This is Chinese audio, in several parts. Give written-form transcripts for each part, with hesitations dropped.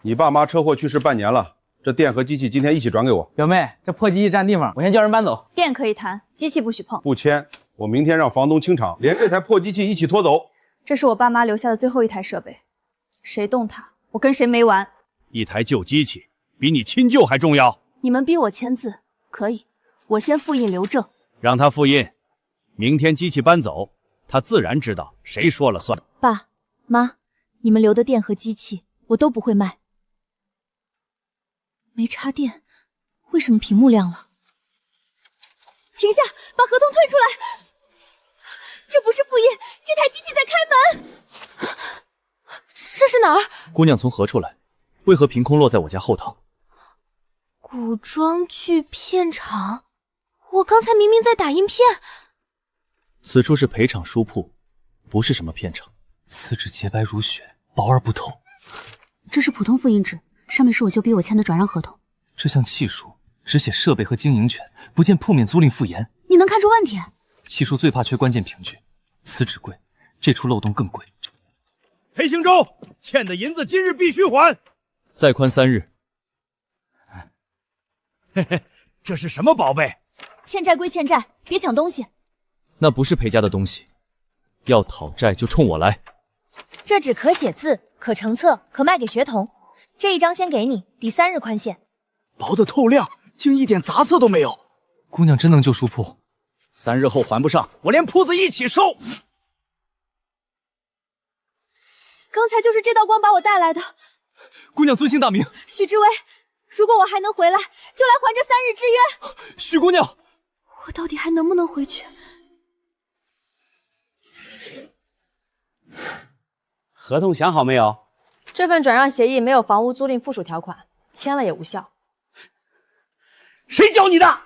你爸妈车祸去世半年了，这店和机器今天一起转给我。表妹，这破机器占地方，我先叫人搬走。店可以谈，机器不许碰。不签，我明天让房东清场，连这台破机器一起拖走。这是我爸妈留下的最后一台设备，谁动它，我跟谁没完。一台旧机器比你亲舅还重要。你们逼我签字，可以，我先复印留证。让他复印，明天机器搬走，他自然知道谁说了算。爸妈，你们留的电和机器我都不会卖。没插电，为什么屏幕亮了？停下，把合同退出来！这不是复印，这台机器在开门。这是哪儿？姑娘从何处来？为何凭空落在我家后堂？古装剧片场，我刚才明明在打印片。此处是陪场书铺，不是什么片场。此纸洁白如雪，薄而不透。这是普通复印纸，上面是我舅逼我签的转让合同。这项契书只写设备和经营权，不见铺面租赁复言。你能看出问题？契书最怕缺关键凭据，此纸贵，这处漏洞更贵。裴行舟，欠的银子今日必须还，再宽3日。嘿嘿，这是什么宝贝？欠债归欠债，别抢东西。那不是裴家的东西，要讨债就冲我来。这纸可写字，可成册，可卖给学童。这一张先给你，抵3日宽限。薄得透亮，竟一点杂色都没有。姑娘真能救书铺？3日后还不上，我连铺子一起收。刚才就是这道光把我带来的。姑娘尊姓大名？许之薇。如果我还能回来，就来还这3日之约。许姑娘，我到底还能不能回去？合同想好没有？这份转让协议没有房屋租赁附属条款，签了也无效。谁教你的？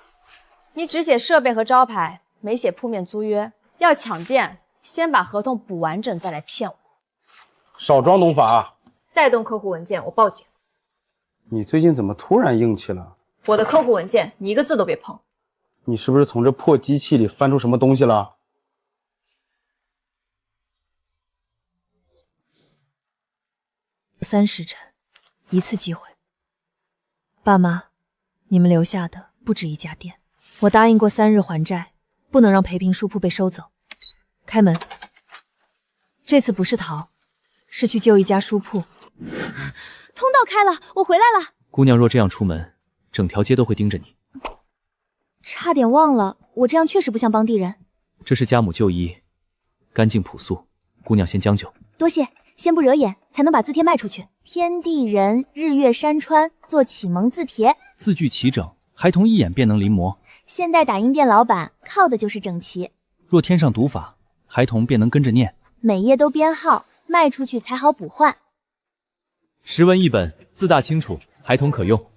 你只写设备和招牌，没写铺面租约。要抢店，先把合同补完整，再来骗我。少装懂法！再动客户文件，我报警。你最近怎么突然硬气了？我的客户文件，你一个字都别碰。你是不是从这破机器里翻出什么东西了？3时辰，一次机会。爸妈，你们留下的不止一家店，我答应过3日还债，不能让培平书铺被收走。开门。这次不是逃，是去救一家书铺。通道开了，我回来了。姑娘若这样出门，整条街都会盯着你。差点忘了，我这样确实不像帮地人。这是家母旧衣，干净朴素，姑娘先将就。多谢，先不惹眼，才能把字帖卖出去。天地人，日月山川，做启蒙字帖，字句齐整，孩童一眼便能临摹。现代打印店老板靠的就是整齐。若添上读法，孩童便能跟着念。每页都编号，卖出去才好补换。10文一本，字大清楚，孩童可用。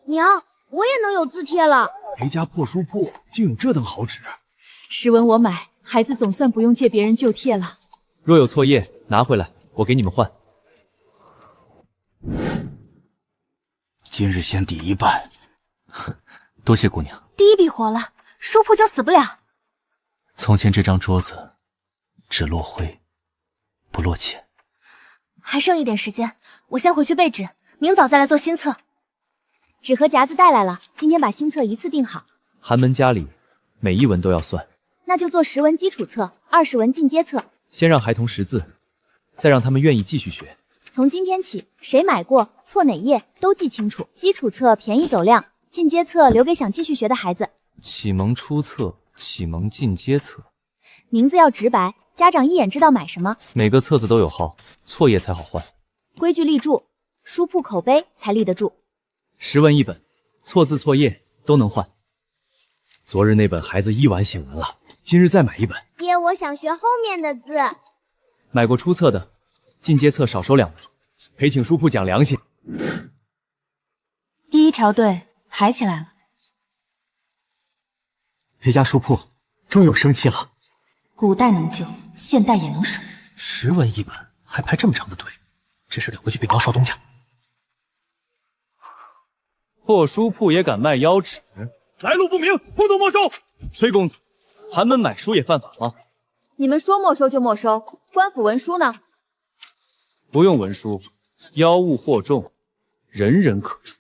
娘，我也能有字帖了。裴家破书铺竟有这等好纸，10文我买，孩子总算不用借别人旧帖了。若有错页，拿回来，我给你们换。今日先抵一半。多谢姑娘。第一笔活了，书铺就死不了。从前这张桌子只落灰，不落钱。还剩一点时间，我先回去备纸，明早再来做新册。纸和夹子带来了，今天把新册一次定好。寒门家里，每一文都要算。那就做10文基础册，20文进阶册。先让孩童识字，再让他们愿意继续学。从今天起，谁买过错哪页都记清楚。基础册便宜走量，进阶册留给想继续学的孩子。启蒙初册、启蒙进阶册，名字要直白，家长一眼知道买什么。每个册子都有号，错页才好换。规矩立住，书铺口碑才立得住。10文一本，错字错页都能换。昨日那本孩子一晚写完了，今日再买一本。爹，我想学后面的字。买过初册的，进阶册少收2文。陪请书铺讲良心。第一条队抬起来了。裴家书铺终有生气了。古代能救，现代也能守。 10文一本，还排这么长的队，这事得回去禀告少东家。破书铺也敢卖妖纸，来路不明，不得没收。崔公子，寒门买书也犯法吗？你们说没收就没收，官府文书呢？不用文书，妖物惑众，人人可出。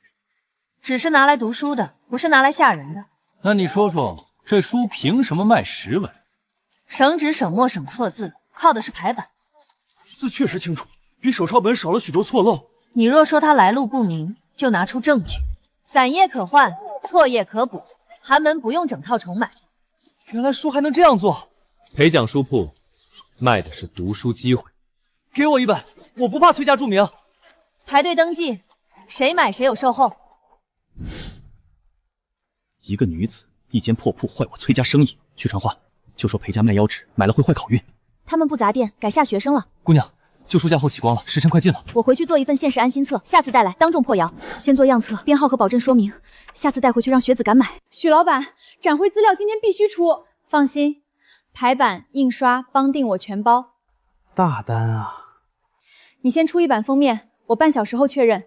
只是拿来读书的，不是拿来吓人的。那你说说，这书凭什么卖10文？省纸、省墨、省错字，靠的是排版。字确实清楚，比手抄本少了许多错漏。你若说它来路不明，就拿出证据。散页可换，错页可补，寒门不用整套重买。原来书还能这样做。裴讲书铺卖的是读书机会，给我1本，我不怕崔家著名。排队登记，谁买谁有售后。一个女子一间破铺坏我崔家生意，去传话，就说裴家卖腰纸买了会坏考运。他们不砸店，改下学生了。姑娘，旧书架后起光了，时辰快尽了。我回去做一份现实安心册，下次带来当众破谣。先做样册，编号和保证说明，下次带回去让学子敢买。许老板，展会资料今天必须出。放心，排版、印刷、帮订我全包。大单啊！你先出1版封面，我半小时后确认。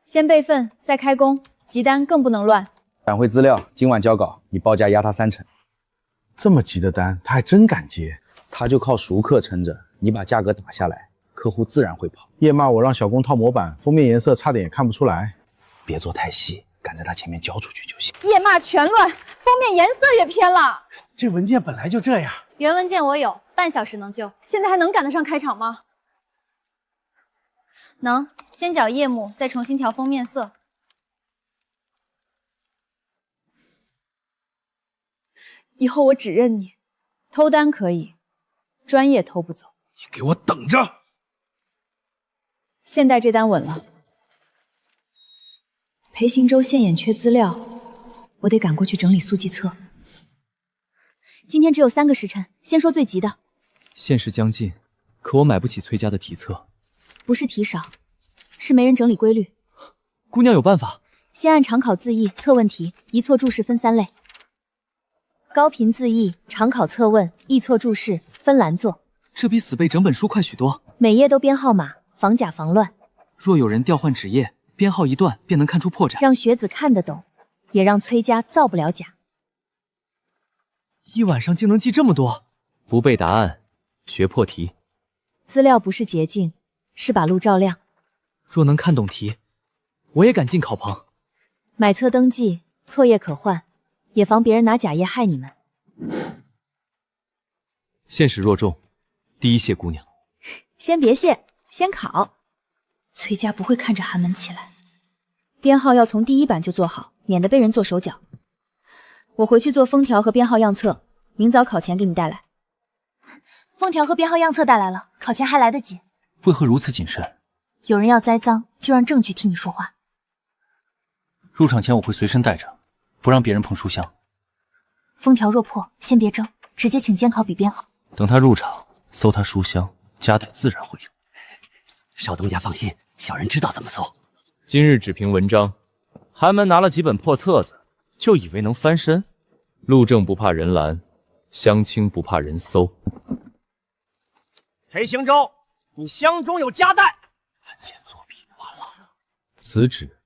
先备份，再开工，急单更不能乱。展会资料今晚交稿，你报价压他30%。这么急的单，他还真敢接。他就靠熟客撑着，你把价格打下来，客户自然会跑。夜骂我让小工套模板，封面颜色差点也看不出来。别做太细，赶在他前面交出去就行。页码全乱，封面颜色也偏了。这文件本来就这样。原文件我有，半小时能就。现在还能赶得上开场吗？能，先缴页幕，再重新调封面色。以后我只认你，偷单可以，专业偷不走。你给我等着！现代这单稳了。裴行舟现眼缺资料，我得赶过去整理速记册。今天只有3个时辰，先说最急的。限时将近，可我买不起崔家的题册。不是题少，是没人整理规律。姑娘有办法。先按常考字义、测问题、一错注释分3类。高频字义、常考测问、易错注释分栏做。这比死背整本书快许多。每页都编号码，防假防乱。若有人调换纸页，编号一断，便能看出破绽。让学子看得懂，也让崔家造不了假。1晚上竟能记这么多？不背答案，学破题。资料不是捷径，是把路照亮。若能看懂题，我也敢进考棚。买册登记，错页可换，也防别人拿假页害你们。现实若重，第一谢姑娘。先别谢，先考。崔家不会看着寒门起来。编号要从第1版就做好，免得被人做手脚。我回去做封条和编号样册，明早考前给你带来。封条和编号样册带来了，考前还来得及。为何如此谨慎？有人要栽赃，就让证据替你说话。入场前我会随身带着，不让别人碰书箱。封条若破，先别争，直接请监考比编好。等他入场，搜他书箱，夹带自然会有。少东家放心，小人知道怎么搜。今日只凭文章，寒门拿了几本破册子，就以为能翻身？路政不怕人拦，乡亲不怕人搜。裴行舟，你箱中有夹带。案件作弊，完了。此纸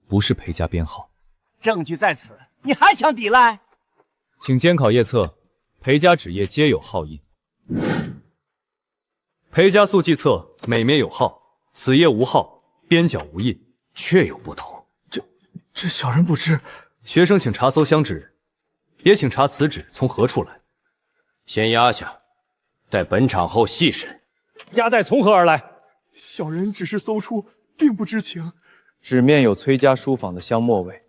不是裴家编号，证据在此，你还想抵赖？请监考页册，裴家纸页皆有号印。裴家速记册每面有号，此页无号，边角无印，确有不同。这小人不知。学生请查搜箱纸，也请查此纸从何处来。先压下，待本场后细审。夹带从何而来？小人只是搜出，并不知情。纸面有崔家书坊的香墨味，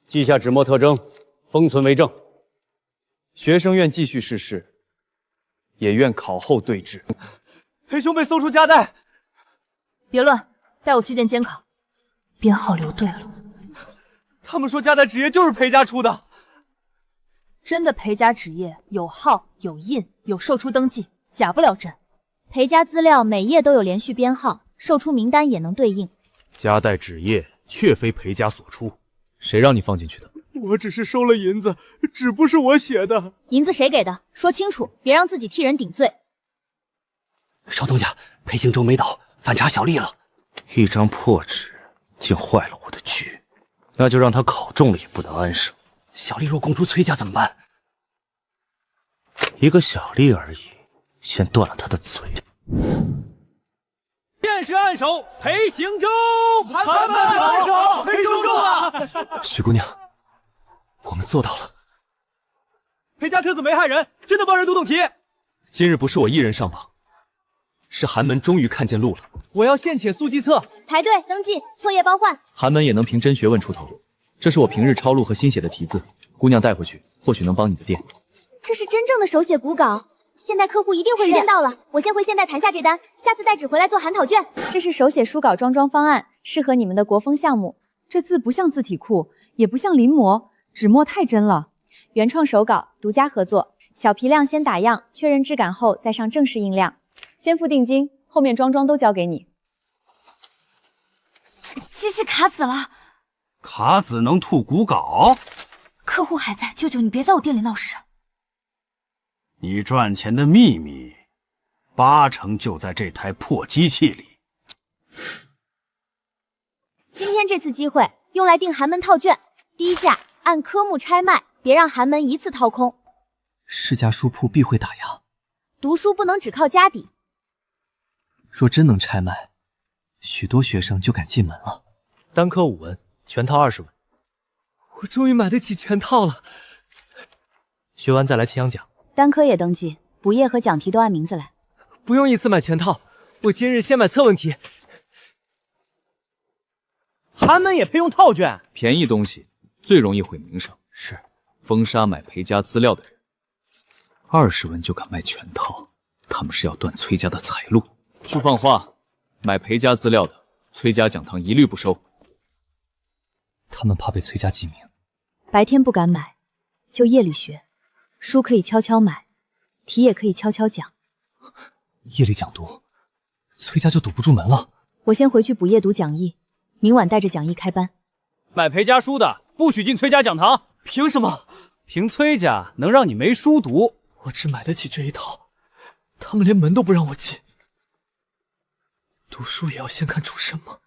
记下纸墨特征，封存为证。学生愿继续试试，也愿考后对质。裴兄被搜出夹带，别乱，带我去见监考。编号留对了。他们说夹带纸页就是裴家出的。真的裴家纸页有号有印有售出登记，假不了真。裴家资料每页都有连续编号，售出名单也能对应。夹带纸页确非裴家所出，谁让你放进去的？我只是收了银子，纸不是我写的。银子谁给的？说清楚，别让自己替人顶罪。少东家，裴行舟没倒，反查小丽了。一张破纸竟坏了我的局，那就让他考中了也不得安生。小丽若供出崔家怎么办？一个小丽而已，先断了他的嘴。电视按手，裴行舟，韩本按手，裴行舟啊！许姑娘，我们做到了。裴家车子没害人，真的帮人读懂题。今日不是我一人上榜，是寒门终于看见路了。我要现且速记册，排队登记，错页包换。寒门也能凭真学问出头。这是我平日抄录和新写的题字，姑娘带回去，或许能帮你的店。这是真正的手写骨稿，现代客户一定会见到了。我先回现代谈下这单，下次带纸回来做函讨卷。这是手写书稿装方案，适合你们的国风项目。这字不像字体库，也不像临摹，纸墨太真了。原创手稿，独家合作，小批量先打样，确认质感后再上正式印量。先付定金，后面装都交给你。机器卡纸了，卡纸能吐骨稿？客户还在，舅舅你别在我店里闹事。你赚钱的秘密，80%就在这台破机器里。今天这次机会用来定寒门套卷，低价按科目拆卖，别让寒门一次掏空。世家书铺必会打压，读书不能只靠家底。若真能拆卖，许多学生就敢进门了。单科5文，全套20文。我终于买得起全套了。学完再来青阳奖。单科也登记，补页和讲题都按名字来。不用一次买全套，我今日先买测问题。寒门也配用套卷？便宜东西最容易毁名声。是，封杀买裴家资料的人，20文就敢卖全套，他们是要断崔家的财路。不放话，买裴家资料的，崔家讲堂一律不收。他们怕被崔家记名，白天不敢买，就夜里学。书可以悄悄买，题也可以悄悄讲。夜里讲读，崔家就堵不住门了。我先回去补夜读讲义，明晚带着讲义开班。买裴家书的不许进崔家讲堂。凭什么？凭崔家能让你没书读？我只买得起这一套，他们连门都不让我进。读书也要先看出身吗？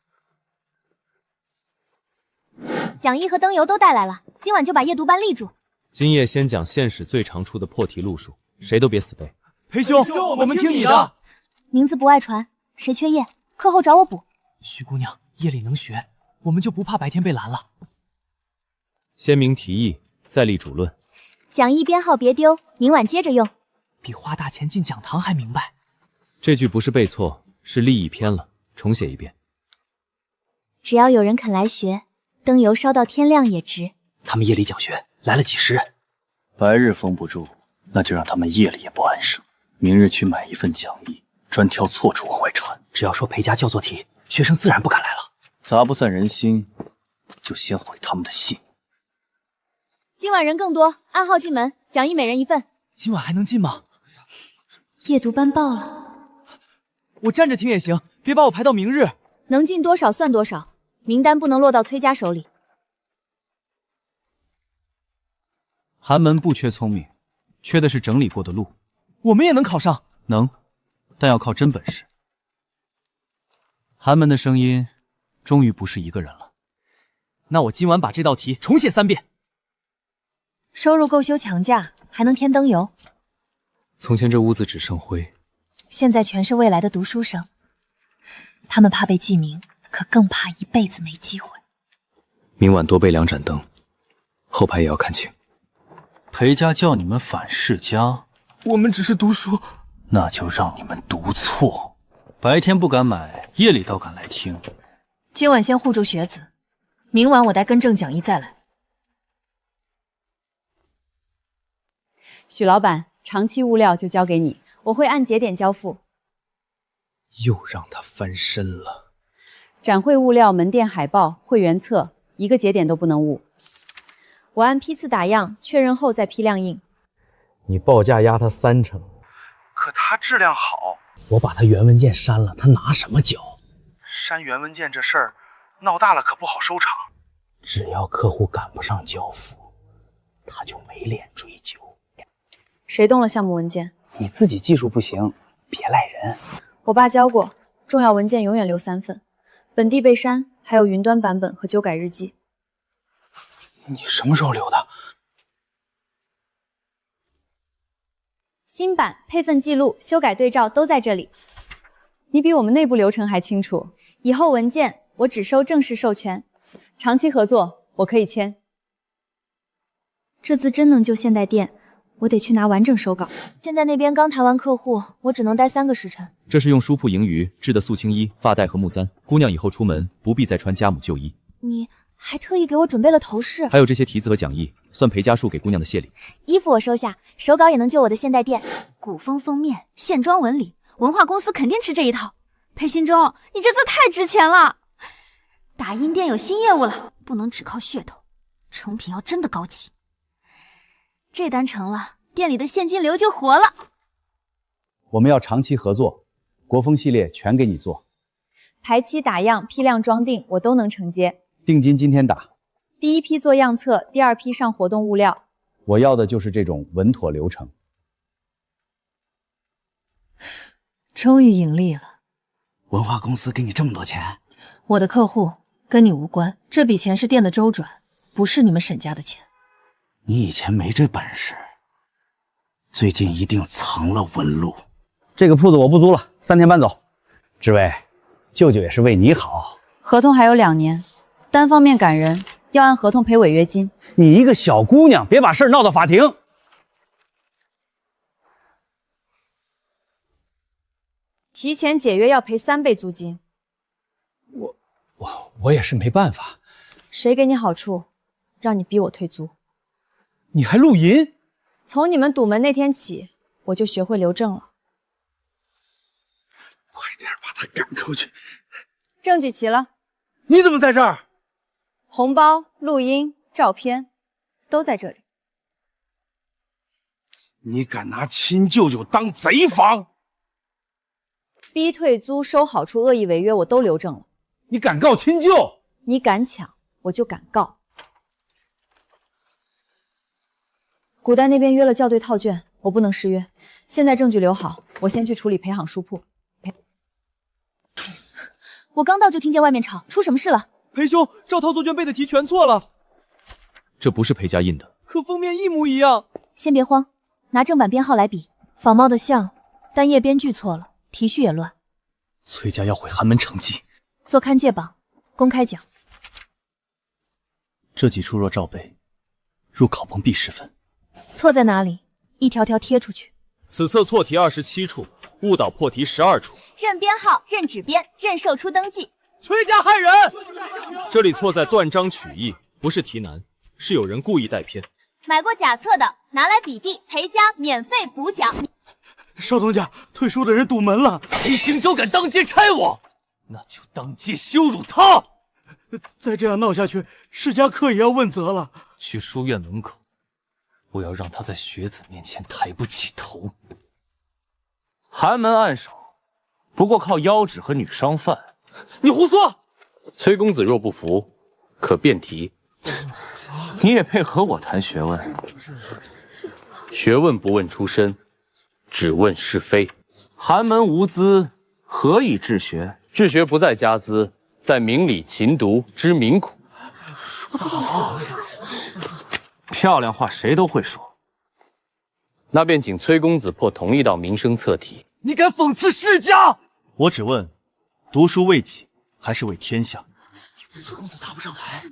讲义和灯油都带来了，今晚就把夜读班立住。今夜先讲现史最常出的破题路数，谁都别死背。裴兄，我们听你的。名字不外传，谁缺页，课后找我补。徐姑娘夜里能学，我们就不怕白天被拦了。先明题意，再立主论。讲义编号别丢，明晚接着用。比花大钱进讲堂还明白。这句不是背错，是立意偏了，重写一遍。只要有人肯来学，灯油烧到天亮也值。他们夜里讲学来了几十人，白日封不住，那就让他们夜里也不安生。明日去买一份讲义，专挑错处往外传。只要说裴家叫做题，学生自然不敢来了。砸不散人心，就先毁他们的信。今晚人更多，按号进门，讲义每人一份。今晚还能进吗？夜读班报了，我站着听也行，别把我排到明日。能进多少算多少，名单不能落到崔家手里。寒门不缺聪明，缺的是整理过的路。我们也能考上？能，但要靠真本事。寒门的声音终于不是一个人了。那我今晚把这道题重写3遍。收入够休强假，还能添灯油。从前这屋子只剩灰，现在全是未来的读书生，他们怕被记名，可更怕一辈子没机会。明晚多备2盏灯，后排也要看清。裴家叫你们反世家，我们只是读书，那就让你们读错。白天不敢买，夜里倒敢来听。今晚先护住学子，明晚我带更正讲义再来。许老板，长期物料就交给你，我会按节点交付。又让他翻身了。展会物料、门店海报、会员册，一个节点都不能误。我按批次打样，确认后再批量印。你报价压他30%，可他质量好。我把他原文件删了，他拿什么交？删原文件这事儿闹大了可不好收场。只要客户赶不上交付，他就没脸追究。谁动了项目文件？你自己技术不行，别赖人。我爸教过，重要文件永远留3份，本地被删，还有云端版本和修改日记。你什么时候留的？新版、配份记录、修改对照都在这里。你比我们内部流程还清楚。以后文件我只收正式授权，长期合作我可以签。这次真能救现代店，我得去拿完整手稿。现在那边刚谈完客户，我只能待3个时辰。这是用书铺盈余制的素青衣、发带和木簪，姑娘以后出门不必再穿家母旧衣。你还特意给我准备了头饰，还有这些题字和讲义，算裴家树给姑娘的谢礼。衣服我收下，手稿也能救我的现代店。古风封面，线装纹理，文化公司肯定吃这一套。裴行舟，你这次太值钱了！打印店有新业务了，不能只靠噱头，成品要真的高级。这单成了，店里的现金流就活了。我们要长期合作，国风系列全给你做，排期打样、批量装订我都能承接。定金今天打。第一批做样册，第2批上活动物料。我要的就是这种稳妥流程。终于盈利了。文化公司给你这么多钱，我的客户跟你无关，这笔钱是店的周转，不是你们沈家的钱。你以前没这本事，最近一定藏了纹路。这个铺子我不租了，3天搬走。志伟，舅舅也是为你好。合同还有2年，单方面赶人，要按合同赔违约金。你一个小姑娘，别把事儿闹到法庭。提前解约要赔3倍租金。我也是没办法。谁给你好处，让你逼我退租？你还露银？从你们堵门那天起，我就学会留证了。快点把他赶出去！证据齐了。你怎么在这儿？红包、录音、照片都在这里。你敢拿亲舅舅当贼房？逼退租、收好处、恶意违约，我都留证了。你敢告亲舅？你敢抢，我就敢告。古代那边约了校对套卷，我不能失约。现在证据留好，我先去处理裴行书铺。我刚到就听见外面吵，出什么事了？裴兄，照套作卷背的题全错了。这不是裴家印的，可封面一模一样。先别慌，拿正版编号来比，仿冒的像，但页边距错了，题序也乱。崔家要毁寒门成绩，做刊界榜，公开讲。这几处若照背，入考棚必10分。错在哪里？一条条贴出去。此册错题27处，误导破题12处。认编号、认纸编、认售出登记。崔家害人！这里错在断章取义，不是题难，是有人故意带偏。买过假册的拿来比币，裴家免费补奖。少东家，退书的人堵门了。裴行舟敢当街拆我，那就当街羞辱他。再这样闹下去，世家客也要问责了。去书院门口，我要让他在学子面前抬不起头。寒门暗手，不过靠腰指和女商贩。你胡说！崔公子若不服，可辩题。你也配和我谈学问？学问不问出身，只问是非。寒门无资，何以治学？治学不在家资，在明理勤读，知民苦。说得好，漂亮话谁都会说。那便请崔公子破同一道民生测题。你敢讽刺世家？我只问，读书为己，还是为天下？崔公子答不上来，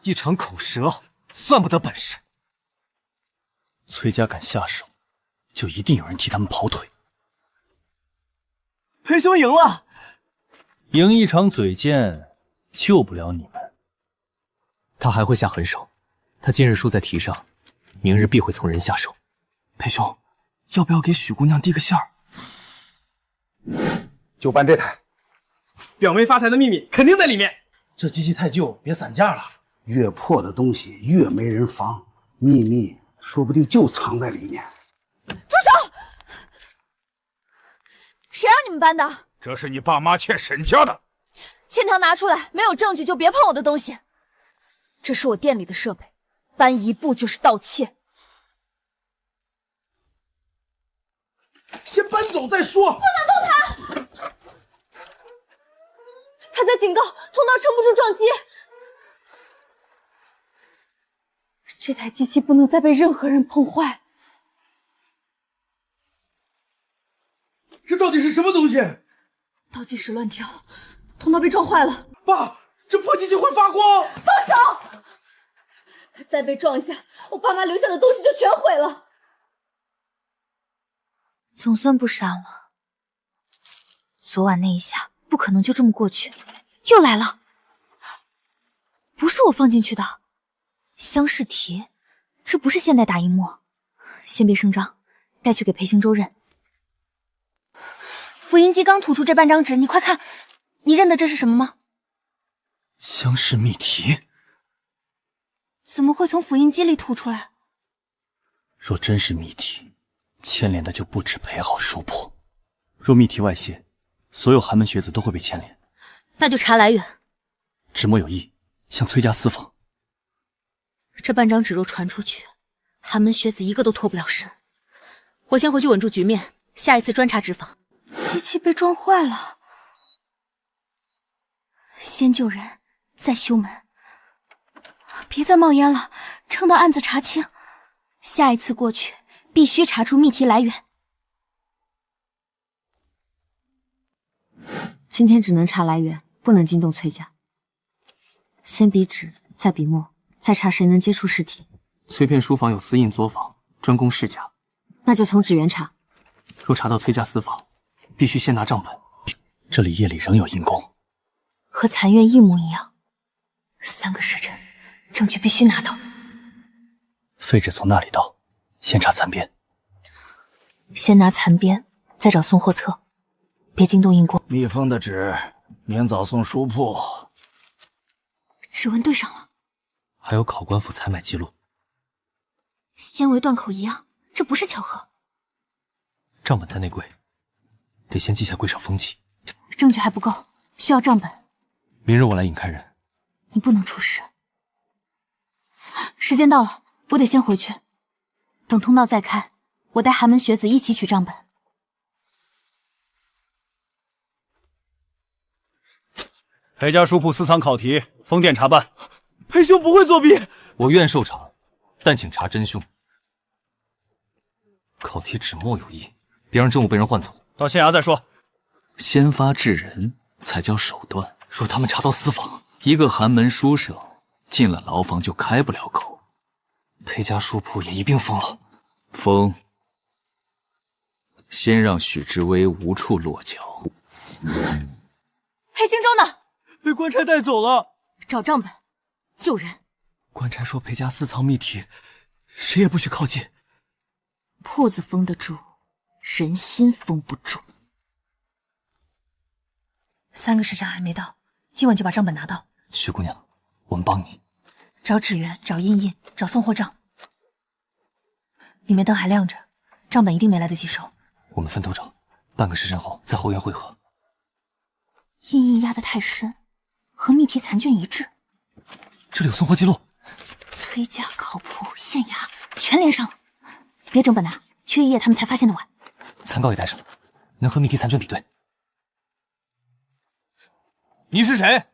一场口舌，算不得本事。崔家敢下手，就一定有人替他们跑腿。裴兄赢了，赢一场嘴贱，救不了你们。他还会下狠手，他今日输在题上，明日必会从人下手。裴兄，要不要给许姑娘递个信儿？就办这台，表妹发财的秘密肯定在里面。这机器太旧，别散架了。越破的东西越没人防，秘密说不定就藏在里面。住手！谁让你们搬的？这是你爸妈欠沈家的。欠条拿出来，没有证据就别碰我的东西。这是我店里的设备，搬一步就是盗窃。先搬走再说。不能动他！他在警告，通道撑不住撞击。这台机器不能再被任何人碰坏。这到底是什么东西？倒计时乱跳，通道被撞坏了。爸，这破机器会发光！放手！再被撞一下，我爸妈留下的东西就全毁了。总算不闪了。昨晚那一下不可能就这么过去，又来了。不是我放进去的，乡试题，这不是现代打印墨。先别声张，带去给裴行舟认。复印机刚吐出这半张纸，你快看，你认得这是什么吗？乡试秘题。怎么会从复印机里吐出来？若真是秘题，牵连的就不止裴浩、叔婆。若秘题外泄，所有寒门学子都会被牵连。那就查来源。纸墨有异，向崔家私访。这半张纸若传出去，寒门学子一个都脱不了身。我先回去稳住局面，下一次专查纸坊。机器被撞坏了，先救人，再修门。别再冒烟了，撑到案子查清。下一次过去，必须查出秘题来源。今天只能查来源，不能惊动崔家。先笔纸，再笔墨，再查谁能接触尸体。崔片书房有私印作坊，专供世家。那就从纸源查。若查到崔家私访，必须先拿账本。这里夜里仍有印供，和残院一模一样。3个时辰，证据必须拿到。废纸从那里到，先查残边。先拿残边，再找送货册，别惊动印供。密封的纸，明早送书铺。指纹对上了，还有考官府采买记录，纤维断口一样，这不是巧合。账本在内柜，得先记下柜上封记。证据还不够，需要账本。明日我来引开人。你不能出事。时间到了，我得先回去。等通道再开，我带寒门学子一起取账本。裴家书铺私藏考题，封店查办。裴兄不会作弊，我愿受查，但请查真凶。考题纸墨有异，别让证物被人换走。到县衙再说。先发制人才叫手段。若他们查到私访，一个寒门书生进了牢房就开不了口。裴家书铺也一并封了。封。先让许知微无处落脚。裴行舟呢？被官差带走了。找账本，救人。官差说裴家私藏秘题，谁也不许靠近。铺子封得住，人心封不住。3个时辰还没到，今晚就把账本拿到。徐姑娘，我们帮你找纸源，找印，找送货账。里面灯还亮着，账本一定没来得及收。我们分头找，半个时辰后在后院会合。印压得太深，和秘题残卷一致。这里有送货记录。崔家、考铺、县衙全连上了。别整本拿，缺一页他们才发现的晚。残稿也带上了，能和秘题残卷比对。你是谁？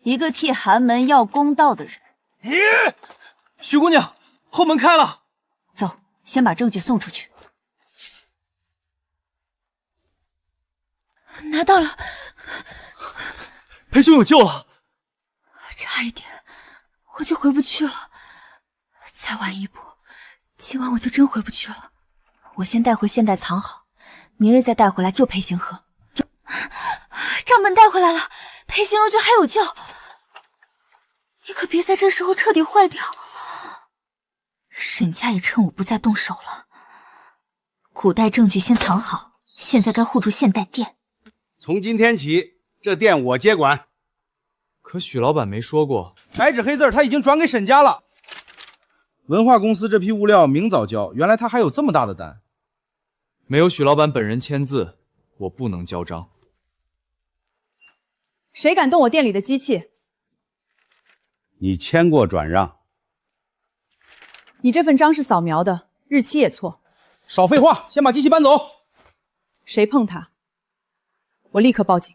一个替寒门要公道的人。咦，徐姑娘，后门开了。走，先把证据送出去。拿到了，裴兄有救了。差一点，我就回不去了。再晚一步，今晚我就真回不去了。我先带回现代藏好，明日再带回来救裴行河。账本带回来了，裴行柔就还有救。你可别在这时候彻底坏掉。沈家也趁我不在动手了。古代证据先藏好，现在该护住现代店。从今天起，这店我接管。可许老板没说过，白纸黑字他已经转给沈家了。文化公司这批物料明早交，原来他还有这么大的单。没有许老板本人签字，我不能交章。谁敢动我店里的机器？你签过转让。你这份章是扫描的，日期也错。少废话，先把机器搬走。谁碰它，我立刻报警。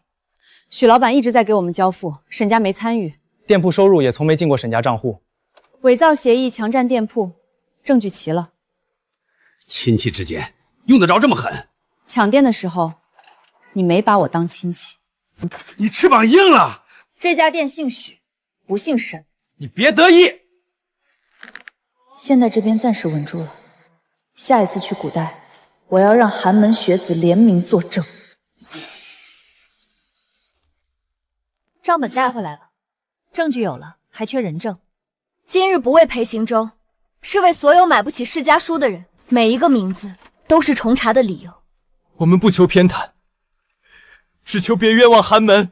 许老板一直在给我们交付，沈家没参与。店铺收入也从没进过沈家账户。伪造协议强占店铺，证据齐了。亲戚之间用得着这么狠？抢店的时候，你没把我当亲戚。你翅膀硬了。这家店姓许，不姓沈。你别得意。现在这边暂时稳住了，下一次去古代，我要让寒门学子联名作证。账本带回来了，证据有了，还缺人证。今日不为裴行舟，是为所有买不起世家书的人，每一个名字都是重查的理由。我们不求偏袒，只求别冤枉寒门，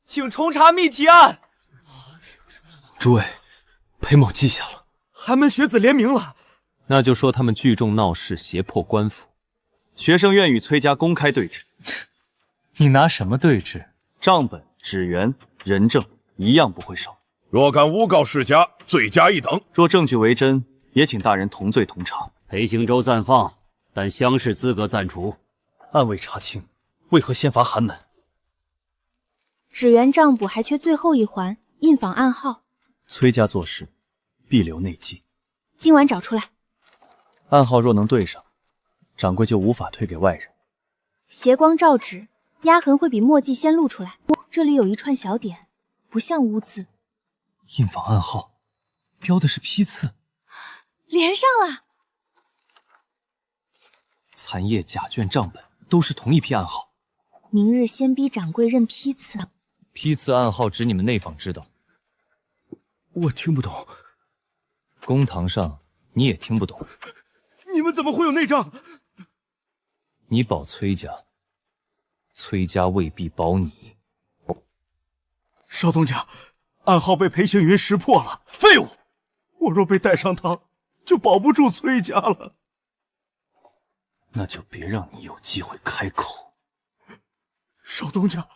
请重查密题案。诸位，裴某记下了。寒门学子联名了，那就说他们聚众闹事，胁迫官府。学生愿与崔家公开对质。你拿什么对质？账本、纸元、人证一样不会少。若敢诬告世家，罪加一等。若证据为真，也请大人同罪同偿。裴行舟暂放，但乡试资格暂除。案未查清，为何先罚寒门？纸元账簿还缺最后一环，印仿暗号。崔家做事必留内记，今晚找出来。暗号若能对上，掌柜就无法推给外人。斜光照纸，压痕会比墨迹先露出来。这里有一串小点，不像污渍。印仿暗号，标的是批次，连上了。残页、甲卷、账本都是同一批暗号。明日先逼掌柜认批次。批次暗号只你们内坊知道。我听不懂。公堂上你也听不懂。你们怎么会有内账？你保崔家，崔家未必保你。少东家，暗号被裴行云识破了。废物！我若被带上堂，就保不住崔家了。那就别让你有机会开口。少东家，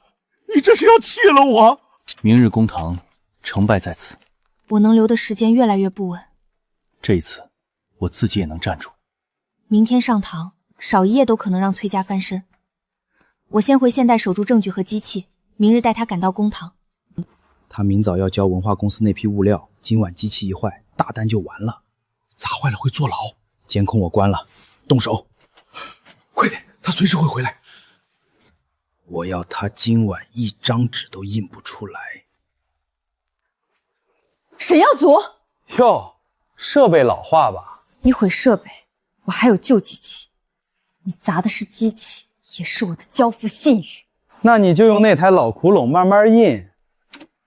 你这是要弃了我？明日公堂，成败在此。我能留的时间越来越不稳。这一次，我自己也能站住。明天上堂，少一夜都可能让崔家翻身。我先回现代守住证据和机器，明日带他赶到公堂。他明早要交文化公司那批物料，今晚机器一坏，大单就完了。砸坏了会坐牢。监控我关了，动手！快点，他随时会回来。我要他今晚一张纸都印不出来。沈耀祖，哟，设备老化吧？你毁设备，我还有旧机器。你砸的是机器，也是我的交付信誉。那你就用那台老古董慢慢印。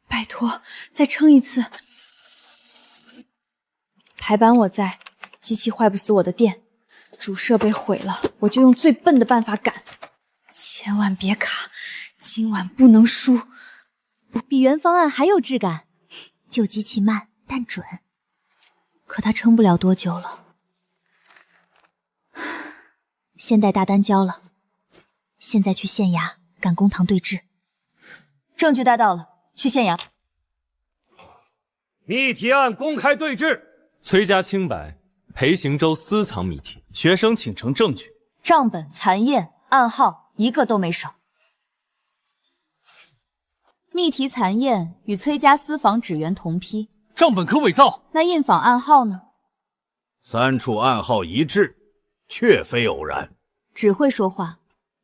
拜托，再撑一次。排版我在，机器坏不死我的店。主设备毁了，我就用最笨的办法赶。千万别卡，今晚不能输。比原方案还有质感。旧机器慢但准，可它撑不了多久了。现代大单交了，现在去县衙赶公堂对质。证据带到了，去县衙。密题案公开对质。崔家清白，裴行舟私藏谜题，学生请呈证据。账本、残页、暗号一个都没少。密题残砚与崔家私房纸元同批，账本可伪造。那印仿暗号呢？3处暗号一致，确非偶然。只会说话，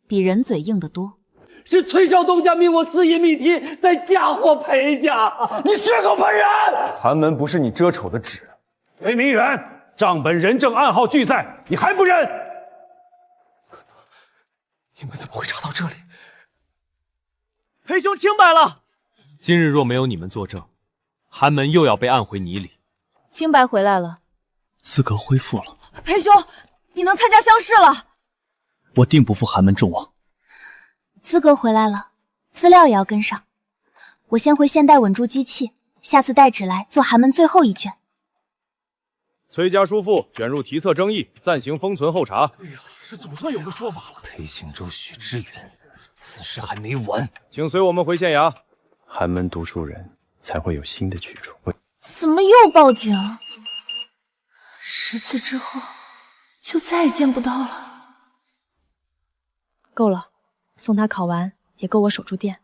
比人嘴硬得多。是崔少东家命我私隐密题，在嫁祸裴家。你血口喷人！寒门不是你遮丑的纸。裴明远，账本、人证、暗号俱在，你还不认？你们怎么会查到这里？裴兄清白了。今日若没有你们作证，寒门又要被按回泥里。清白回来了，资格恢复了。裴兄，你能参加乡试了。我定不负寒门众望。资格回来了，资料也要跟上。我先回现代稳住机器，下次带纸来做寒门最后一卷。崔家叔父卷入题册争议，暂行封存候查。哎呀，这总算有个说法了。裴行舟、许知远，此事还没完，请随我们回县衙。寒门读书人才会有新的去处。怎么又报警？10次之后就再也见不到了。够了，送他考完也够我守住店。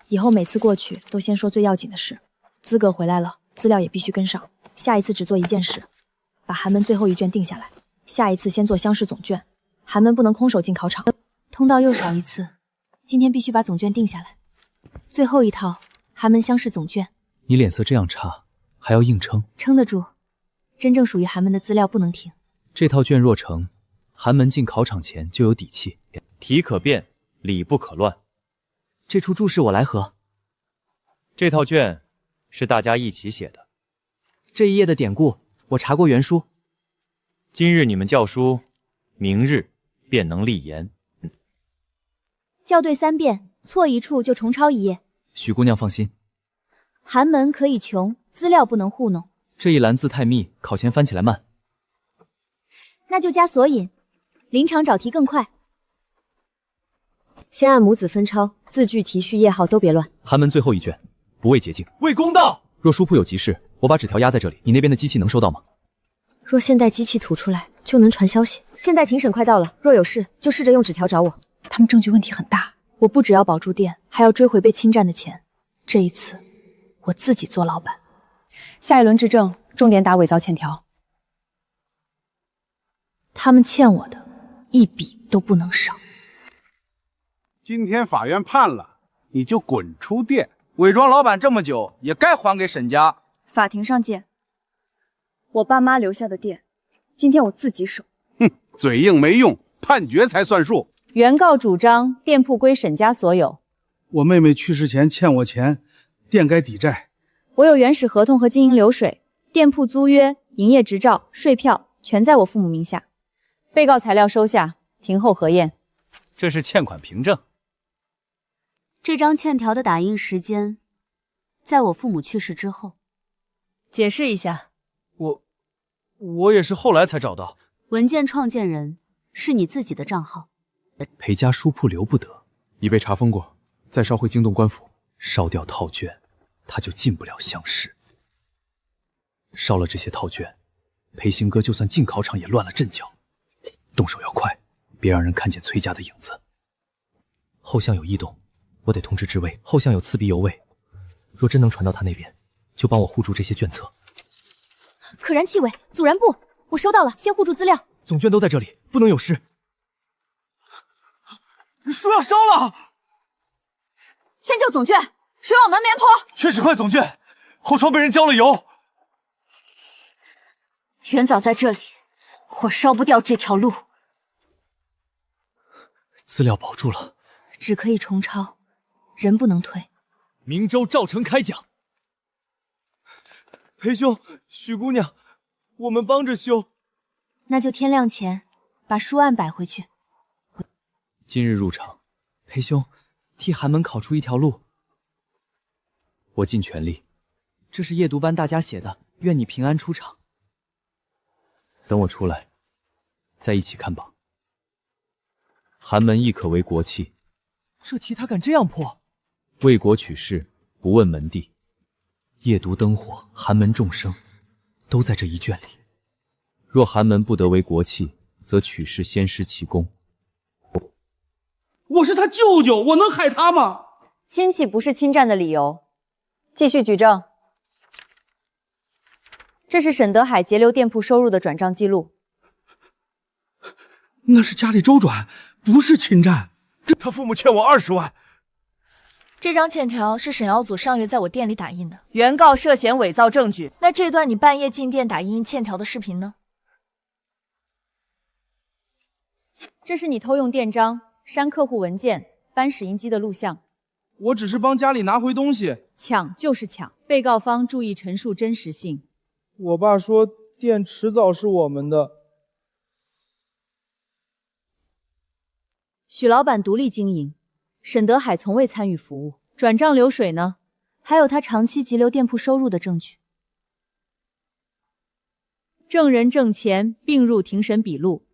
以后每次过去都先说最要紧的事。资格回来了，资料也必须跟上。下一次只做一件事，把寒门最后一卷定下来。下一次先做乡试总卷，寒门不能空手进考场。通道又少一次，今天必须把总卷定下来。最后一套寒门乡试总卷。你脸色这样差，还要硬撑？撑得住，真正属于寒门的资料不能停。这套卷若成，寒门进考场前就有底气。题可变，理不可乱。这出注释我来合。这套卷是大家一起写的。这一页的典故我查过原书。今日你们校书，明日便能立言。校对3遍，错一处就重抄1页。许姑娘放心，寒门可以穷，资料不能糊弄。这一栏字太密，考前翻起来慢。那就加索引，临场找题更快。先按母子分抄，字句、题序、页号都别乱。寒门最后一卷，不畏捷径，为公道。若书铺有急事，我把纸条压在这里，你那边的机器能收到吗？若现代机器吐出来，就能传消息。现在庭审快到了，若有事就试着用纸条找我。他们证据问题很大，我不只要保住店，还要追回被侵占的钱。这一次，我自己做老板。下一轮质证，重点打伪造欠条。他们欠我的，一笔都不能少。今天法院判了，你就滚出店。伪装老板这么久，也该还给沈家。法庭上见。我爸妈留下的店，今天我自己守。哼，嘴硬没用，判决才算数。原告主张店铺归沈家所有。我妹妹去世前欠我钱，店该抵债。我有原始合同和经营流水，店铺租约、营业执照、税票全在我父母名下。被告材料收下，庭后核验。这是欠款凭证。这张欠条的打印时间，在我父母去世之后。解释一下。我也是后来才找到。文件创建人是你自己的账号。裴家书铺留不得，已被查封过，再烧会惊动官府。烧掉套卷，他就进不了乡试。烧了这些套卷，裴兴哥就算进考场也乱了阵脚。动手要快，别让人看见崔家的影子。后巷有异动，我得通知知尉。后巷有刺鼻游尉，若真能传到他那边，就帮我护住这些卷册。可燃气尾，阻燃布，我收到了，先护住资料。总卷都在这里，不能有事。书要烧了！先救总卷，水往门边泼。缺纸块总卷，后窗被人浇了油。元藻在这里，火烧不掉这条路。资料保住了，纸可以重抄，人不能退。明州赵城开讲。裴兄，许姑娘，我们帮着修。那就天亮前把书案摆回去。今日入场，裴兄，替寒门烤出一条路。我尽全力。这是夜读班大家写的，愿你平安出场。等我出来，再一起看吧。寒门亦可为国器。这题他敢这样破？为国取士，不问门第。夜读灯火，寒门众生，都在这一卷里。若寒门不得为国器，则取士先失其功。我是他舅舅，我能害他吗？亲戚不是侵占的理由。继续举证。这是沈德海截留店铺收入的转账记录。那是家里周转，不是侵占。他父母欠我20万。这张欠条是沈耀祖上月在我店里打印的，原告涉嫌伪造证据。那这段你半夜进店打印欠条的视频呢？这是你偷用店章、删客户文件、搬拾银机的录像。我只是帮家里拿回东西。抢就是抢，被告方注意陈述真实性。我爸说店迟早是我们的。许老板独立经营，沈德海从未参与服务。转账流水呢？还有他长期急流店铺收入的证据。证人证前并入庭审笔录。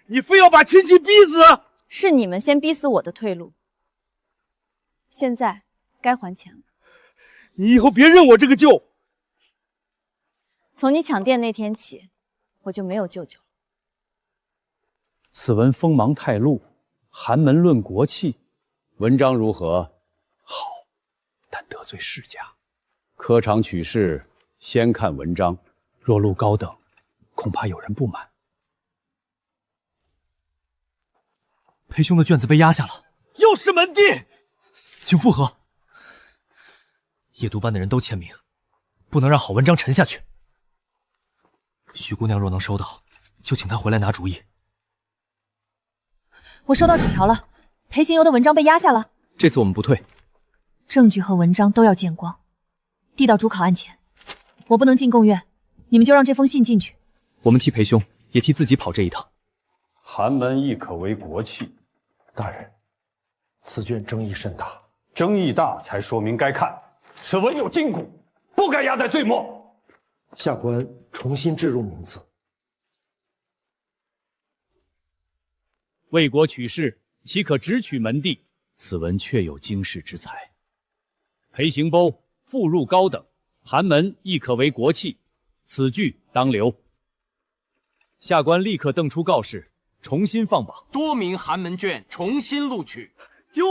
你非要把亲戚逼死？是你们先逼死我的退路。现在该还钱了。你以后别认我这个舅。从你抢店那天起，我就没有舅舅了。此文锋芒太露，寒门论国器，文章如何？好，但得罪世家。科场取士，先看文章，若路高等，恐怕有人不满。裴兄的卷子被压下了，又是门第，请复核。夜读班的人都签名，不能让好文章沉下去。许姑娘若能收到，就请她回来拿主意。我收到纸条了，裴行游的文章被压下了。这次我们不退，证据和文章都要见光，递到主考案前。我不能进贡院，你们就让这封信进去。我们替裴兄，也替自己跑这一趟。寒门亦可为国器。大人，此卷争议甚大，争议大才说明该看。此文有禁锢，不该压在最末。下官重新置入名字。为国取士，岂可只取门第？此文确有经世之才。裴行褒复入高等，寒门亦可为国器，此句当留。下官立刻登出告示，重新放榜。多名寒门卷重新录取。有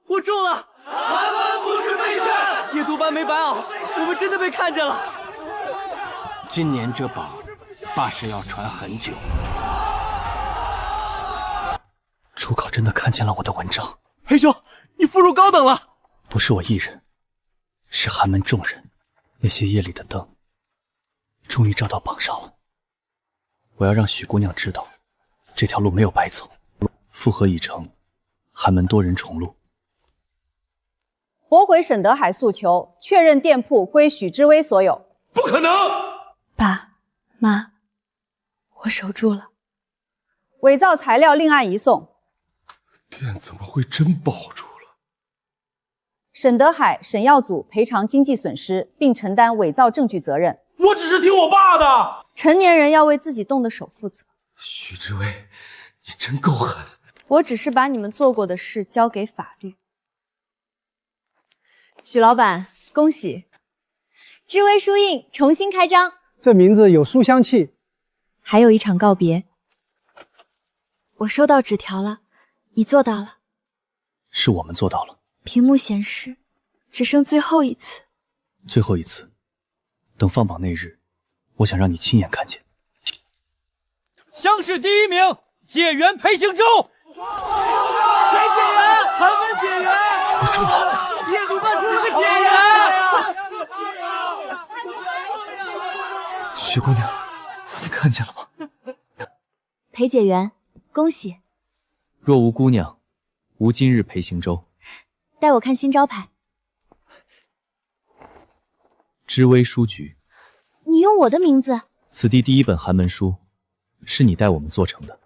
我中了！寒门不是废卷，夜读班没白熬，我们真的被看见了。今年这榜，怕是要传很久。主考真的看见了我的文章。裴兄，你复入高等了。不是我一人，是寒门众人。那些夜里的灯，终于照到榜上了。我要让许姑娘知道，这条路没有白走。复核已成，寒门多人重录。驳回沈德海诉求，确认店铺归许知微所有。不可能！爸妈，我守住了。伪造材料另案移送。店怎么会真保住了？沈德海、沈耀祖赔偿经济损失，并承担伪造证据责任。我只是听我爸的。成年人要为自己动的手负责。许知微，你真够狠！我只是把你们做过的事交给法律。许老板，恭喜！知微书印重新开张，这名字有书香气。还有一场告别。我收到纸条了，你做到了。是我们做到了。屏幕显示，只剩最后一次。最后一次，等放榜那日，我想让你亲眼看见。乡试第1名，解元裴行舟。裴解元，寒门解元。我中了。夜读班出了个解元。许姑娘，你看见了吗？裴解元，恭喜！若无姑娘，无今日裴行舟。带我看新招牌。知微书局。你用我的名字？此地第1本寒门书，是你带我们做成的。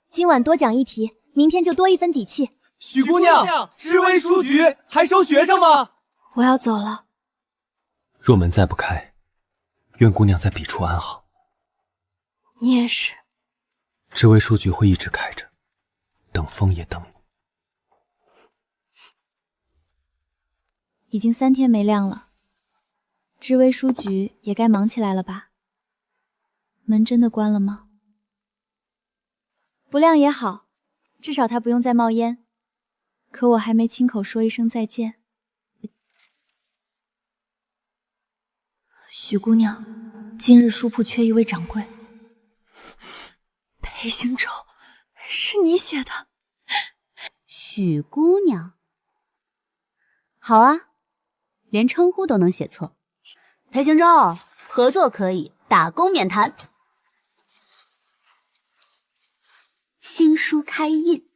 今晚多讲一题，明天就多一分底气。许姑娘，知微书局还收学生吗？我要走了。若门再不开，愿姑娘在彼处安好。你也是。知微书局会一直开着，等风也等你。已经3天没亮了，知微书局也该忙起来了吧？门真的关了吗？不亮也好，至少它不用再冒烟。可我还没亲口说一声再见。许姑娘，今日书铺缺一位掌柜。裴行舟，是你写的？许姑娘，好啊，连称呼都能写错。裴行舟，合作可以，打工免谈。新书开印。